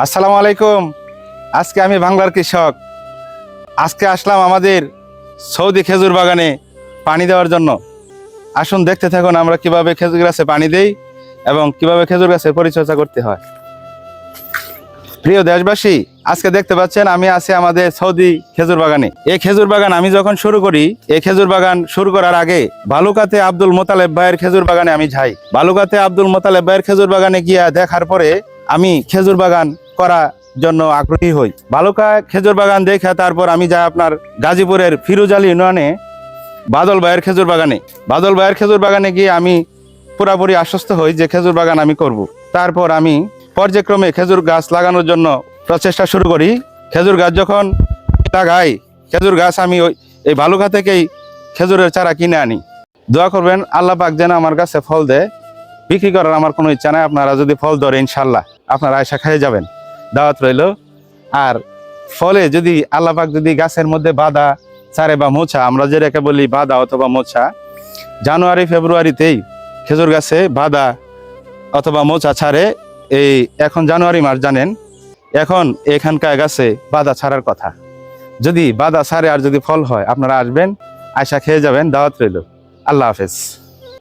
আসসালামু আলাইকুম। আজকে আমি বাংলার কৃষক। আজকে আসলাম আমাদের সৌদি খেজুর বাগানে পানি দেওয়ার জন্য। আসুন দেখতে থাকুন আমরা কিভাবে খেজুর গাছে পানি দেই এবং কিভাবে খেজুর গাছের পরিচর্যা করতে হয়। প্রিয় দেশবাসী, আজকে দেখতে পাচ্ছেন আমি আছি আমাদের সৌদি খেজুর বাগানে। এই খেজুর বাগান আমি যখন শুরু করি, এই খেজুর বাগান শুরু করার আগে বালুকাতে আব্দুল মোতালেব ভাইয়ের খেজুর বাগানে আমি যাই। বালুকাতে আব্দুল মোতালেব ভাইয়ের খেজুর বাগানে গিয়া দেখার পরে আমি খেজুর বাগান করা জন্য আগ্রহী হই। বালুকা খেজুর বাগান দেখে তারপর আমি যাই আপনার গাজীপুরের ফিরোজ আলী ইউনিয়নে বাদল ভাইয়ের খেজুর বাগানে। বাদল ভাইয়ের খেজুর বাগানে গিয়ে আমি পুরাপুরি আশ্বস্ত হই যে খেজুর বাগান আমি করব। তারপর আমি পর্যায়ক্রমে খেজুর গাছ লাগানোর জন্য প্রচেষ্টা শুরু করি। খেজুর গাছ যখন লাগাই, খেজুর গাছ আমি এই বালুকা থেকেই খেজুরের চারা কিনে আনি। দোয়া করবেন আল্লাহ পাক যেন আমার কাছে ফল দেয়। বিক্রি করার আমার কোনো ইচ্ছা নাই। আপনারা যদি ফল ধরে ইনশাল্লাহ আপনারা আয়সা খেয়ে যাবেন, দাওয়াত রইল। আর ফলে যদি আল্লাহ পাক যদি গাছের মধ্যে বাধা ছাড়ে বা মোছা, আমরা যেটাকে বলি বাধা অথবা মোছা, জানুয়ারি ফেব্রুয়ারিতেই খেজুর গাছে বাধা অথবা মোচা ছাড়ে। এই এখন জানুয়ারি মাস, জানেন এখন এখানকার গাছে বাধা ছাড়ার কথা। যদি বাধা ছাড়ে আর যদি ফল হয় আপনারা আসবেন, আয়সা খেয়ে যাবেন, দাওয়াত রইল। আল্লাহ হাফেজ।